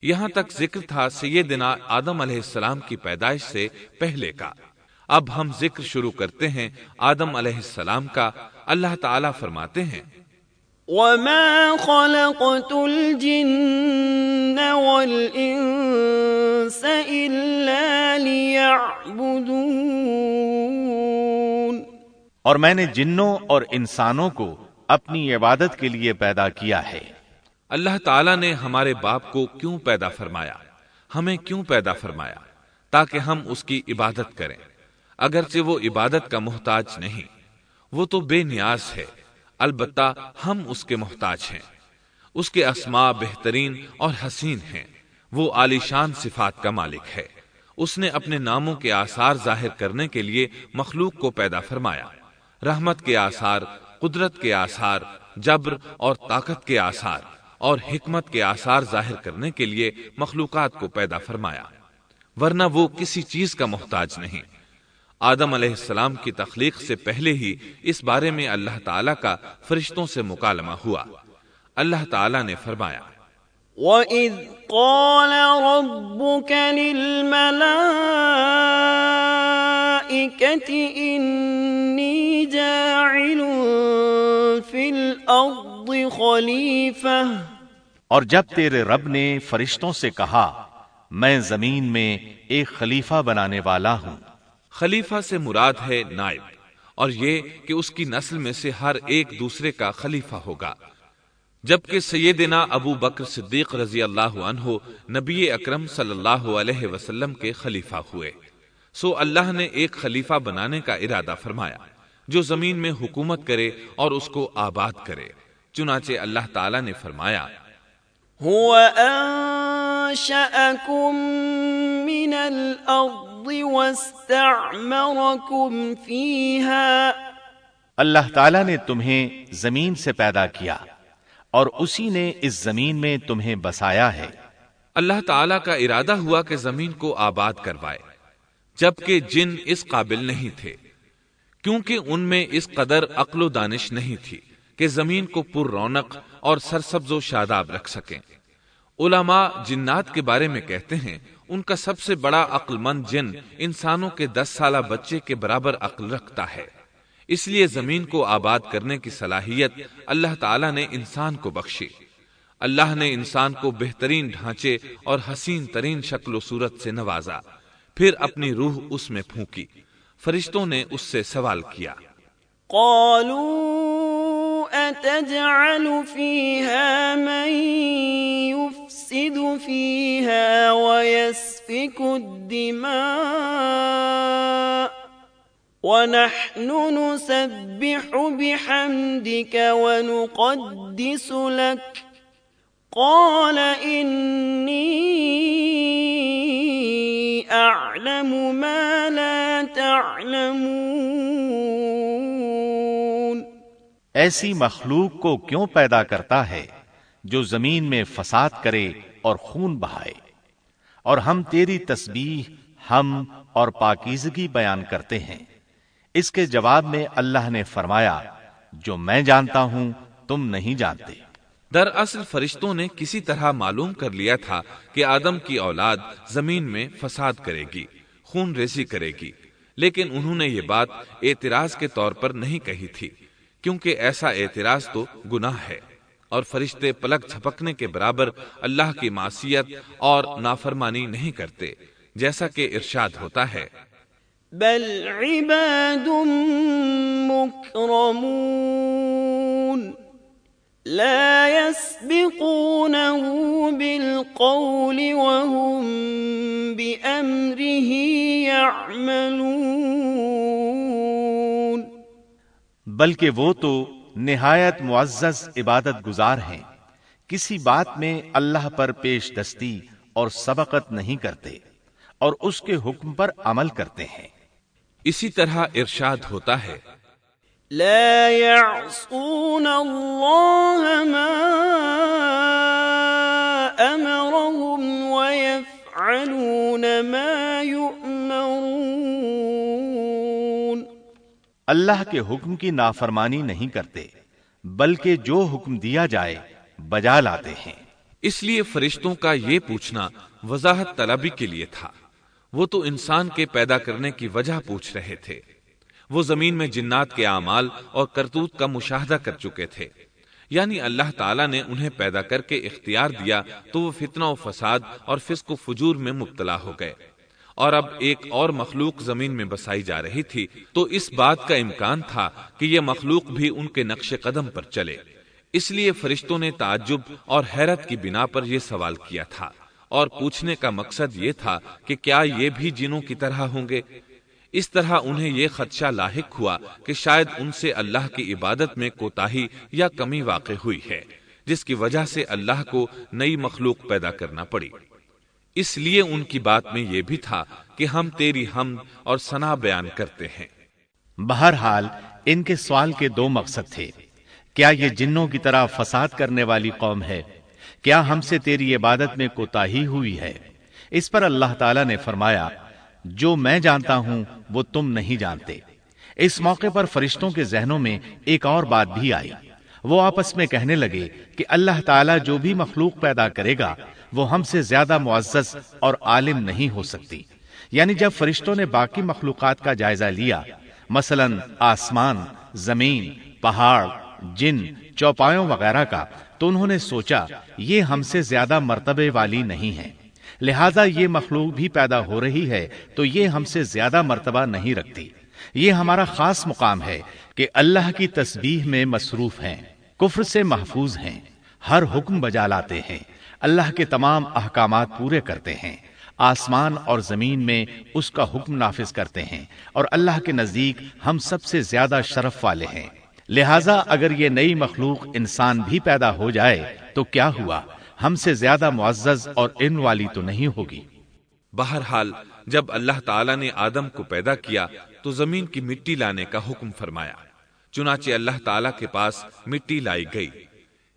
یہاں تک ذکر تھا سیدنا آدم علیہ السلام کی پیدائش سے پہلے کا۔ اب ہم ذکر شروع کرتے ہیں آدم علیہ السلام کا۔ اللہ تعالیٰ فرماتے ہیں وَمَا خَلَقْتُ الْجِنَّ وَالْإِنسَ إِلَّا لِيَعْبُدُونَ، اور میں نے جنوں اور انسانوں کو اپنی عبادت کے لیے پیدا کیا ہے۔ اللہ تعالیٰ نے ہمارے باپ کو کیوں پیدا فرمایا، ہمیں کیوں پیدا فرمایا؟ تاکہ ہم اس کی عبادت کریں، اگرچہ وہ عبادت کا محتاج نہیں، وہ تو بے نیاز ہے، البتہ ہم اس کے محتاج ہیں۔ اس کے اسماء بہترین اور حسین ہیں، وہ عالی شان صفات کا مالک ہے۔ اس نے اپنے ناموں کے آثار ظاہر کرنے کے لیے مخلوق کو پیدا فرمایا، رحمت کے آثار، قدرت کے آثار، جبر اور طاقت کے آثار اور حکمت کے آثار ظاہر کرنے کے لیے مخلوقات کو پیدا فرمایا، ورنہ وہ کسی چیز کا محتاج نہیں۔ آدم علیہ السلام کی تخلیق سے پہلے ہی اس بارے میں اللہ تعالیٰ کا فرشتوں سے مکالمہ ہوا۔ اللہ تعالیٰ نے فرمایا وَإِذْ قَالَ رَبُّكَ لِلْمَلَائِكَةِ إِنِّي جَاعِلٌ فِي الْأَرْضِ خَلِيفَةً، اور جب تیرے رب نے فرشتوں سے کہا میں زمین میں ایک خلیفہ بنانے والا ہوں۔ خلیفہ سے مراد ہے نائب، اور یہ کہ اس کی نسل میں سے ہر ایک دوسرے کا خلیفہ ہوگا۔ جبکہ سیدنا ابو بکر صدیق رضی اللہ عنہ نبی اکرم صلی اللہ علیہ وسلم کے خلیفہ ہوئے، سو اللہ نے ایک خلیفہ بنانے کا ارادہ فرمایا جو زمین میں حکومت کرے اور اس کو آباد کرے۔ چنانچہ اللہ تعالیٰ نے فرمایا هُوَ أَنشَأَكُم مِّنَ الْأَرْضِ وَاسْتَعْمَرَكُمْ فِيهَا، اللہ تعالیٰ نے تمہیں زمین سے پیدا کیا اور اسی نے اس زمین میں تمہیں بسایا ہے۔ اللہ تعالیٰ کا ارادہ ہوا کہ زمین کو آباد کروائے، جبکہ جن اس قابل نہیں تھے، کیونکہ ان میں اس قدر عقل و دانش نہیں تھی کہ زمین کو پر رونق اور سرسبز و شاداب رکھ سکیں۔ علماء جنات کے بارے میں کہتے ہیں ان کا سب سے بڑا عقل مند جن انسانوں کے 10 سالہ بچے کے برابر عقل رکھتا ہے، اس لیے زمین کو آباد کرنے کی صلاحیت اللہ تعالیٰ نے انسان کو بخشی۔ اللہ نے انسان کو بہترین ڈھانچے اور حسین ترین شکل و صورت سے نوازا، پھر اپنی روح اس میں پھونکی۔ فرشتوں نے اس سے سوال کیا قالوا أتجعل فيها من يفسد فيها ويسفك الدماء ونحن نسبح بحمدك ونقدس لك قال إني أعلم ما لا تعلمون، ایسی مخلوق کو کیوں پیدا کرتا ہے جو زمین میں فساد کرے اور خون بہائے، اور ہم تیری تسبیح، حمد اور پاکیزگی بیان کرتے ہیں۔ اس کے جواب میں اللہ نے فرمایا جو میں جانتا ہوں تم نہیں جانتے۔ دراصل فرشتوں نے کسی طرح معلوم کر لیا تھا کہ آدم کی اولاد زمین میں فساد کرے گی، خون ریزی کرے گی، لیکن انہوں نے یہ بات اعتراض کے طور پر نہیں کہی تھی، کیونکہ ایسا اعتراض تو گناہ ہے، اور فرشتے پلک جھپکنے کے برابر اللہ کی معصیت اور نافرمانی نہیں کرتے، جیسا کہ ارشاد ہوتا ہے بل عباد مکرمون لا يسبقونه بالقول وهم بأمره يعملون، بلکہ وہ تو نہایت معزز عبادت گزار ہیں، کسی بات میں اللہ پر پیش دستی اور سبقت نہیں کرتے، اور اس کے حکم پر عمل کرتے ہیں۔ اسی طرح ارشاد ہوتا ہے لا يعصون الله ما أمرهم ويفعلون ما يؤمرون، اللہ کے حکم کی نافرمانی نہیں کرتے، بلکہ جو حکم دیا جائے بجا لاتے ہیں۔ اس لیے فرشتوں کا یہ پوچھنا وضاحت طلبی کے لیے تھا۔ وہ تو انسان کے پیدا کرنے کی وجہ پوچھ رہے تھے۔ وہ زمین میں جنات کے اعمال اور کرتوت کا مشاہدہ کر چکے تھے، یعنی اللہ تعالیٰ نے انہیں پیدا کر کے اختیار دیا تو وہ فتنہ و فساد اور فسق و فجور میں مبتلا ہو گئے، اور اب ایک اور مخلوق زمین میں بسائی جا رہی تھی، تو اس بات کا امکان تھا کہ یہ مخلوق بھی ان کے نقش قدم پر چلے۔ اس لیے فرشتوں نے تعجب اور حیرت کی بنا پر یہ سوال کیا تھا، اور پوچھنے کا مقصد یہ تھا کہ کیا یہ بھی جنوں کی طرح ہوں گے؟ اس طرح انہیں یہ خدشہ لاحق ہوا کہ شاید ان سے اللہ کی عبادت میں کوتاہی یا کمی واقع ہوئی ہے، جس کی وجہ سے اللہ کو نئی مخلوق پیدا کرنا پڑی۔ اس لیے ان کی بات میں یہ بھی تھا کہ ہم تیری حمد اور ثنا بیان کرتے ہیں۔ بہرحال ان کے سوال کے دو مقصد تھے۔ کیا یہ جنوں کی طرح فساد کرنے والی قوم ہے؟ کیا ہم سے تیری عبادت میں کوتاہی ہوئی ہے؟ اس پر اللہ تعالیٰ نے فرمایا، جو میں جانتا ہوں وہ تم نہیں جانتے۔ اس موقع پر فرشتوں کے ذہنوں میں ایک اور بات بھی آئی۔ وہ آپس میں کہنے لگے کہ اللہ تعالیٰ جو بھی مخلوق پیدا کرے گا وہ ہم سے زیادہ معزز اور عالم نہیں ہو سکتی۔ یعنی جب فرشتوں نے باقی مخلوقات کا جائزہ لیا، مثلا آسمان، زمین، پہاڑ، جن، چوپایوں وغیرہ کا، تو انہوں نے سوچا یہ ہم سے زیادہ مرتبے والی نہیں ہے، لہذا یہ مخلوق بھی پیدا ہو رہی ہے تو یہ ہم سے زیادہ مرتبہ نہیں رکھتی۔ یہ ہمارا خاص مقام ہے کہ اللہ کی تسبیح میں مصروف ہیں، کفر سے محفوظ ہیں، ہر حکم بجا لاتے ہیں، اللہ کے تمام احکامات پورے کرتے ہیں، آسمان اور زمین میں اس کا حکم نافذ کرتے ہیں، اور اللہ کے نزدیک ہم سب سے زیادہ شرف والے ہیں۔ لہذا اگر یہ نئی مخلوق انسان بھی پیدا ہو جائے تو کیا ہوا، ہم سے زیادہ معزز اور علم والی تو نہیں ہوگی۔ بہرحال جب اللہ تعالیٰ نے آدم کو پیدا کیا تو زمین کی مٹی لانے کا حکم فرمایا، چنانچہ اللہ تعالیٰ کے پاس مٹی لائی گئی۔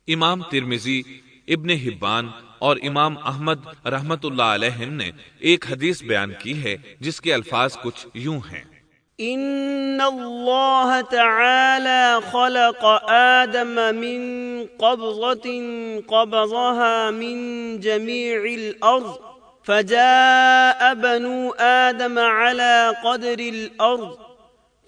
امام ترمذی، ابن حبان اور امام احمد رحمت اللہ علیہم نے ایک حدیث بیان کی ہے جس کے الفاظ کچھ یوں ہیں: ان اللہ تعالی خلق آدم من قبضة قبضها من جميع الارض فجاء بنو آدم على قدر الارض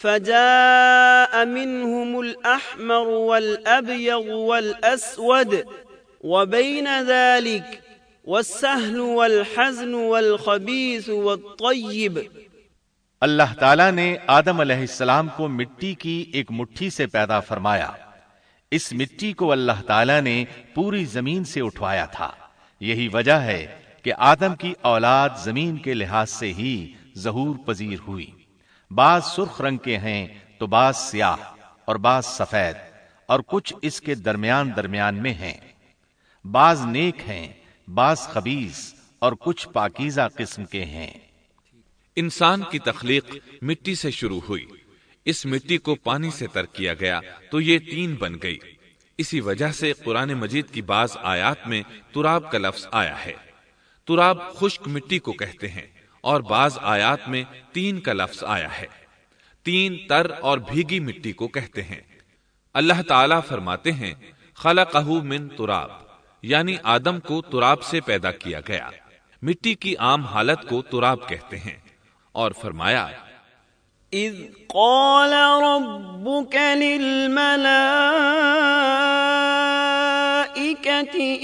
فجاء منهم الأحمر والأبيض والأسود وبين ذلك والسهل والحزن والخبيث والطيب۔ اللہ تعالیٰ نے آدم علیہ السلام کو مٹی کی ایک مٹھی سے پیدا فرمایا۔ اس مٹی کو اللہ تعالیٰ نے پوری زمین سے اٹھوایا تھا۔ یہی وجہ ہے کہ آدم کی اولاد زمین کے لحاظ سے ہی ظہور پذیر ہوئی۔ بعض سرخ رنگ کے ہیں تو بعض سیاہ اور بعض سفید، اور کچھ اس کے درمیان میں ہیں۔ بعض نیک ہیں، بعض خبیث، اور کچھ پاکیزہ قسم کے ہیں۔ انسان کی تخلیق مٹی سے شروع ہوئی، اس مٹی کو پانی سے تر کیا گیا تو یہ تین بن گئی۔ اسی وجہ سے قرآن مجید کی بعض آیات میں تراب کا لفظ آیا ہے۔ تراب خشک مٹی کو کہتے ہیں، اور بعض آیات میں تین کا لفظ آیا ہے۔ تین تر اور بھیگی مٹی کو کہتے ہیں۔ اللہ تعالیٰ فرماتے ہیں خلقہ من تراب، یعنی آدم کو تراب سے پیدا کیا گیا۔ مٹی کی عام حالت کو تراب کہتے ہیں، اور فرمایا اذ قال ربك للملائكة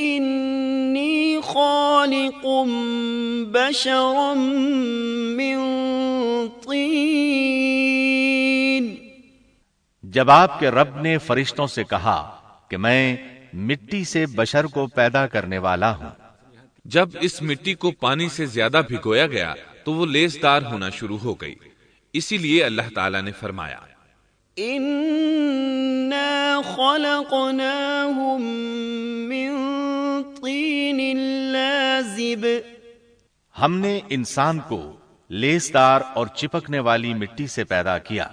انی خالق بشرا من طین۔ جب آپ کے رب نے فرشتوں سے کہا کہ میں مٹی سے بشر کو پیدا کرنے والا ہوں۔ جب اس مٹی کو پانی سے زیادہ بھگویا گیا تو وہ لیسدار ہونا شروع ہو گئی، اسی لیے اللہ تعالیٰ نے فرمایا اِنَّا خَلَقْنَاهُم مِّن طِينٍ لَازِبٍ۔ ہم نے انسان کو لیسدار اور چپکنے والی مٹی سے پیدا کیا۔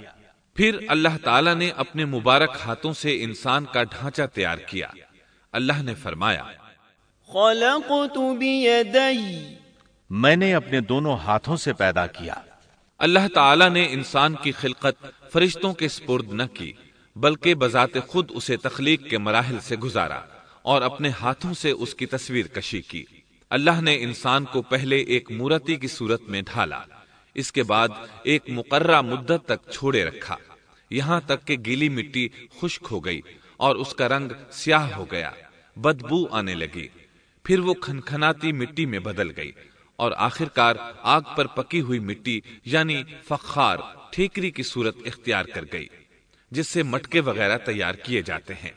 پھر اللہ تعالیٰ نے اپنے مبارک ہاتھوں سے انسان کا ڈھانچہ تیار کیا۔ اللہ نے فرمایا خَلَقْتُ بِيَدَيَّ، میں نے اپنے دونوں ہاتھوں سے پیدا کیا۔ اللہ تعالیٰ نے انسان کی خلقت فرشتوں کے سپرد نہ کی، بلکہ بذات خود اسے تخلیق کے مراحل سے گزارا اور اپنے ہاتھوں سے اس کی تصویر کشی کی۔ اللہ نے انسان کو پہلے ایک مورتی کی صورت میں ڈھالا، اس کے بعد ایک مقررہ مدت تک چھوڑے رکھا، یہاں تک کہ گیلی مٹی خشک ہو گئی اور اس کا رنگ سیاہ ہو گیا، بدبو آنے لگی، پھر وہ کھنکھناتی مٹی میں بدل گئی، اور آخرکار آگ پر پکی ہوئی مٹی یعنی فخار ٹھیکری کی صورت اختیار کر گئی، جس سے مٹکے وغیرہ تیار کیے جاتے ہیں۔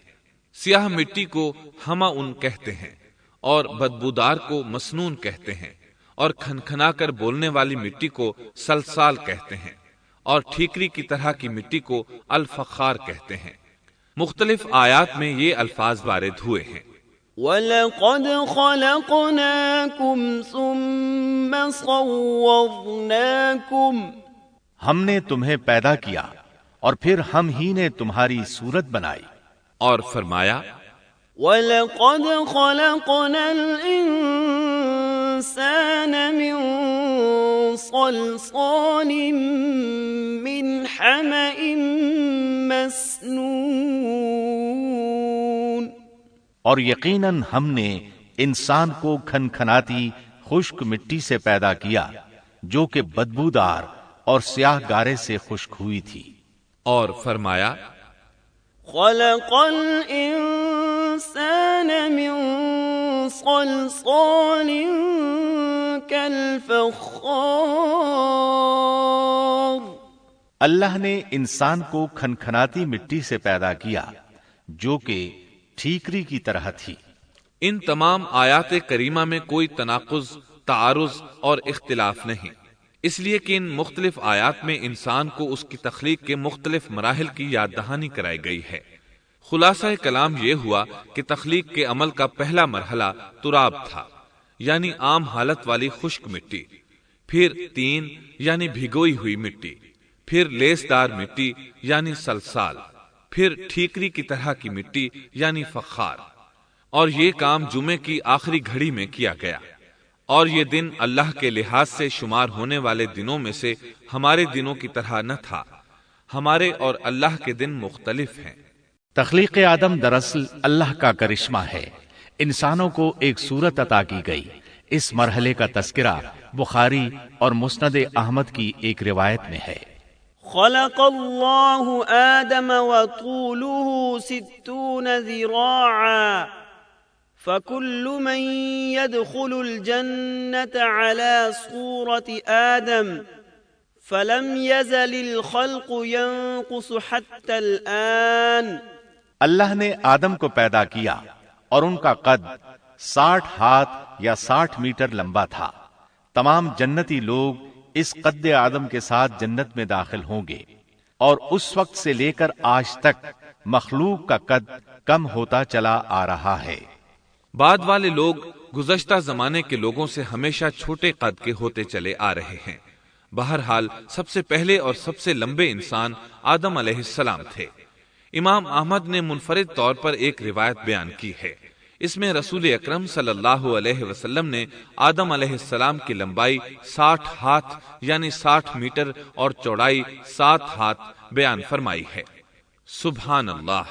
سیاہ مٹی کو ہما ان کہتے ہیں اور بدبودار کو مسنون کہتے ہیں، اور کھنکھنا کر بولنے والی مٹی کو سلسال کہتے ہیں، اور ٹھیکری کی طرح کی مٹی کو الفخار کہتے ہیں۔ مختلف آیات میں یہ الفاظ وارد ہوئے ہیں۔ وَلَقَدْ خَلَقْنَاكُمْ ثُمَّ صَوَّرْنَاكُمْ، ہم نے تمہیں پیدا کیا اور پھر ہم ہی نے تمہاری صورت بنائی۔ اور فرمایا وَلَقَدْ خَلَقْنَا الْإِنسَانَ مِنْ صَلْصَالٍ مِنْ حَمَإٍ مَسْنُونٍ، اور یقیناً ہم نے انسان کو کھنکھناتی خشک مٹی سے پیدا کیا جو کہ بدبودار اور سیاہ گارے سے خشک ہوئی تھی۔ اور فرمایا خَلَقَ الْإِنسَانَ مِنْ صَلْصَالٍ كَالْفَخَّارِ، اللہ نے انسان کو کھنکھناتی مٹی سے پیدا کیا جو کہ ٹھیکری کی طرح تھی۔ ان تمام آیات کریمہ میں کوئی تناقض، تعارض اور اختلاف نہیں، اس لیے کہ ان مختلف آیات میں انسان کو اس کی تخلیق کے مختلف مراحل کی یاد دہانی کرائی گئی ہے۔ خلاصہ کلام یہ ہوا کہ تخلیق کے عمل کا پہلا مرحلہ تراب تھا، یعنی عام حالت والی خشک مٹی، پھر تین یعنی بھگوئی ہوئی مٹی، پھر لیس دار مٹی یعنی سلسال، پھر ٹھیکری کی طرح کی مٹی یعنی فخار، اور یہ کام جمعے کی آخری گھڑی میں کیا گیا۔ اور یہ دن اللہ کے لحاظ سے شمار ہونے والے دنوں میں سے ہمارے دنوں کی طرح نہ تھا، ہمارے اور اللہ کے دن مختلف ہیں۔ تخلیق آدم دراصل اللہ کا کرشمہ ہے، انسانوں کو ایک صورت عطا کی گئی۔ اس مرحلے کا تذکرہ بخاری اور مسند احمد کی ایک روایت میں ہے۔ خلق اللہ آدم وطوله 60 ذراعا فكل من يدخل الجنة على صورة آدم فلم يزل الخلق ينقص حتى الآن۔ اللہ نے آدم کو پیدا کیا اور ان کا قد 60 ہاتھ یا 60 میٹر لمبا تھا۔ تمام جنتی لوگ اس قد آدم کے ساتھ جنت میں داخل ہوں گے، اور اس وقت سے لے کر آج تک مخلوق کا قد کم ہوتا چلا آ رہا ہے۔ بعد والے لوگ گزشتہ زمانے کے لوگوں سے ہمیشہ چھوٹے قد کے ہوتے چلے آ رہے ہیں۔ بہرحال سب سے پہلے اور سب سے لمبے انسان آدم علیہ السلام تھے۔ امام احمد نے منفرد طور پر ایک روایت بیان کی ہے، اس میں رسول اکرم صلی اللہ علیہ وسلم نے آدم علیہ السلام کی لمبائی 60 ہاتھ یعنی 60 میٹر اور چوڑائی 7 ہاتھ بیان فرمائی ہے۔ سبحان اللہ!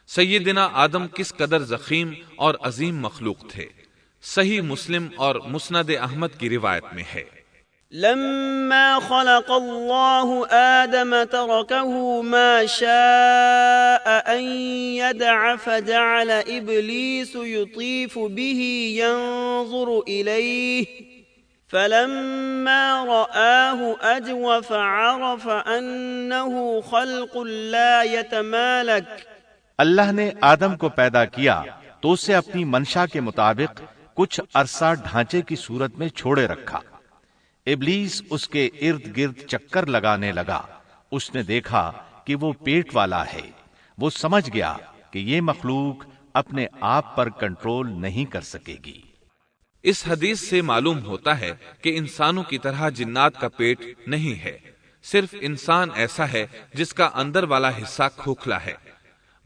سیدنا آدم کس قدر ضخیم اور عظیم مخلوق تھے۔ صحیح مسلم اور مسند احمد کی روایت میں ہے، لما خلق الله آدم تركه ما شاء أن يدع فجعل إبليس يطيف به ينظر إليه فلما رآه أجوف عرف أنه خلق لا يتمالك۔ اللہ نے آدم کو پیدا کیا تو اسے اپنی منشا کے مطابق کچھ عرصہ ڈھانچے کی صورت میں چھوڑے رکھا۔ ابلیس اس کے ارد گرد چکر لگانے لگا۔ اس نے دیکھا کہ وہ پیٹ والا ہے۔ وہ سمجھ گیا کہ یہ مخلوق اپنے آپ پر کنٹرول نہیں کر سکے گی۔ اس حدیث سے معلوم ہوتا ہے کہ انسانوں کی طرح جنات کا پیٹ نہیں ہے، صرف انسان ایسا ہے جس کا اندر والا حصہ کھوکھلا ہے۔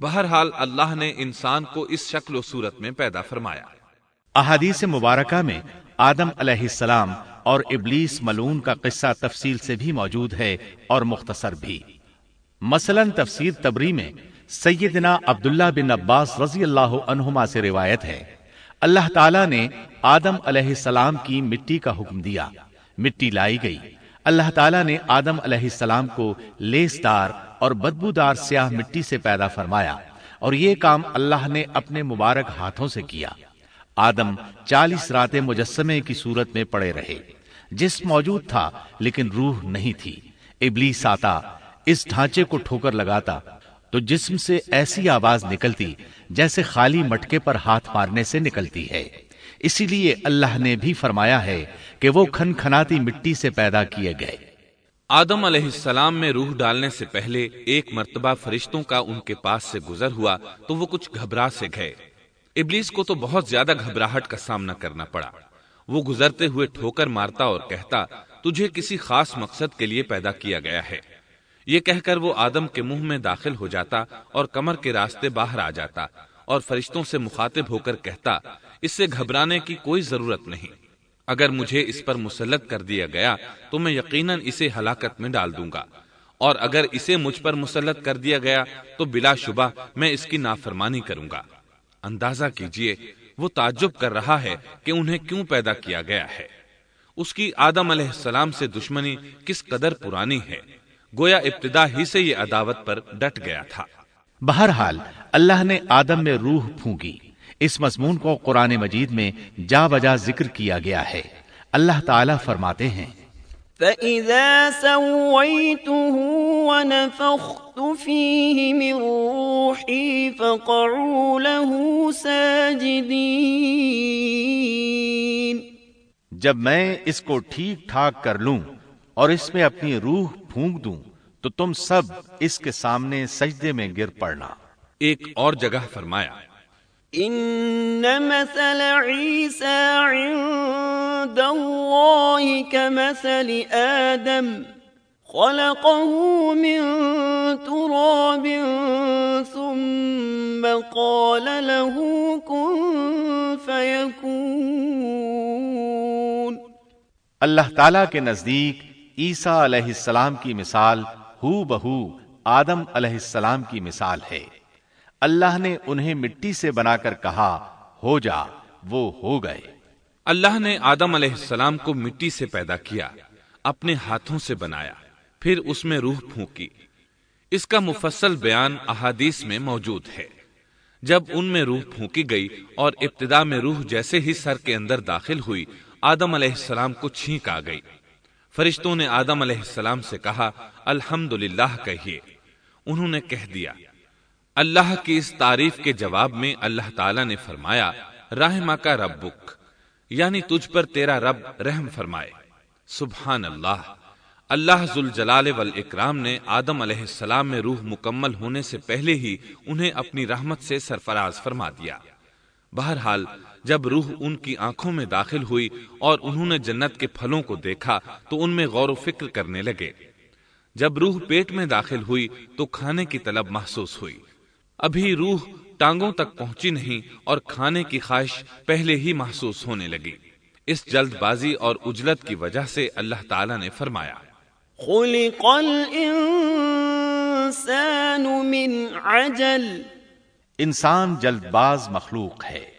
بہرحال اللہ نے انسان کو اس شکل و صورت میں پیدا فرمایا۔ احادیث مبارکہ میں آدم علیہ السلام اور ابلیس ملعون کا قصہ تفصیل سے بھی موجود ہے اور مختصر بھی۔ مثلا تفسیر تبری میں سیدنا عبداللہ بن عباس رضی اللہ عنہما سے روایت ہے، اللہ تعالیٰ نے آدم علیہ السلام کی مٹی کا حکم دیا، مٹی لائی گئی۔ اللہ تعالیٰ نے آدم علیہ السلام کو لیسدار اور بدبودار سیاہ مٹی سے پیدا فرمایا، اور یہ کام اللہ نے اپنے مبارک ہاتھوں سے کیا۔ آدم 40 راتیں مجسمے کی صورت میں پڑے رہے، جسم موجود تھا لیکن روح نہیں تھی۔ ابلیس آتا، اس ڈھانچے کو ٹھوکر لگاتا تو جسم سے ایسی آواز نکلتی جیسے خالی مٹکے پر ہاتھ مارنے سے نکلتی ہے۔ اسی لیے اللہ نے بھی فرمایا ہے کہ وہ کھنکھناتی مٹی سے پیدا کیے گئے۔ آدم علیہ السلام میں روح ڈالنے سے پہلے ایک مرتبہ فرشتوں کا ان کے پاس سے گزر ہوا تو وہ کچھ گھبرا سے گئے۔ ابلیس کو تو بہت زیادہ گھبراہٹ کا سامنا کرنا پڑا۔ وہ گزرتے ہوئے ٹھوکر مارتا اور کہتا، تجھے کسی خاص مقصد کے لیے پیدا کیا گیا ہے۔ یہ کہہ کر وہ آدم کے منہ میں داخل ہو جاتا اور کمر کے راستے باہر آ جاتا اور فرشتوں سے مخاطب ہو کر کہتا، اس سے گھبرانے کی کوئی ضرورت نہیں۔ اگر مجھے اس پر مسلط کر دیا گیا تو میں یقیناً اسے ہلاکت میں ڈال دوں گا، اور اگر اسے مجھ پر مسلط کر دیا گیا تو بلا شبہ میں اس کی نافرمانی کروں گا۔ اندازہ کیجئے وہ تعجب کر رہا ہے کہ انہیں کیوں پیدا کیا گیا ہے۔ اس کی آدم علیہ السلام سے دشمنی کس قدر پرانی ہے، گویا ابتدا ہی سے یہ عداوت پر ڈٹ گیا تھا۔ بہرحال اللہ نے آدم میں روح پھونکی۔ اس مضمون کو قرآن مجید میں جا بجا ذکر کیا گیا ہے۔ اللہ تعالیٰ فرماتے ہیں، فَإِذَا سَوَّيْتُهُ وَنَفَخْتُ فِيهِ مِن رُّوحِي فَقَعُوا لَهُ سَاجِدِينَ۔ جب میں اس کو ٹھیک ٹھاک کر لوں اور اس میں اپنی روح پھونک دوں تو تم سب اس کے سامنے سجدے میں گر پڑنا۔ ایک اور جگہ فرمایا، ان مثل عیسیٰ عند اللہ کمثل آدم خلقه من تراب ثم قال له كن فيكون۔ اللہ تعالیٰ کے نزدیک عیسیٰ علیہ السلام کی مثال ہو بہو آدم علیہ السلام کی مثال ہے۔ اللہ نے انہیں مٹی سے بنا کر کہا ہو جا، وہ ہو گئے۔ اللہ نے آدم علیہ السلام کو مٹی سے پیدا کیا، اپنے ہاتھوں سے بنایا، پھر اس میں روح پھونکی۔ اس کا مفصل بیان احادیث میں موجود ہے۔ جب ان میں روح پھونکی گئی اور ابتدا میں روح جیسے ہی سر کے اندر داخل ہوئی، آدم علیہ السلام کو چھینک آ گئی۔ فرشتوں نے آدم علیہ السلام سے کہا، الحمدللہ کہیے۔ انہوں نے کہہ دیا۔ اللہ کی اس تعریف کے جواب میں اللہ تعالیٰ نے فرمایا، رحمک ربک، یعنی تجھ پر تیرا رب رحم فرمائے۔ سبحان اللہ، اللہ ذوالجلال والاکرام نے آدم علیہ السلام میں روح مکمل ہونے سے پہلے ہی انہیں اپنی رحمت سے سرفراز فرما دیا۔ بہرحال جب روح ان کی آنکھوں میں داخل ہوئی اور انہوں نے جنت کے پھلوں کو دیکھا تو ان میں غور و فکر کرنے لگے۔ جب روح پیٹ میں داخل ہوئی تو کھانے کی طلب محسوس ہوئی۔ ابھی روح ٹانگوں تک پہنچی نہیں اور کھانے کی خواہش پہلے ہی محسوس ہونے لگی۔ اس جلد بازی اور عجلت کی وجہ سے اللہ تعالیٰ نے فرمایا، خلق الانسان من عجل۔ انسان جلد باز مخلوق ہے۔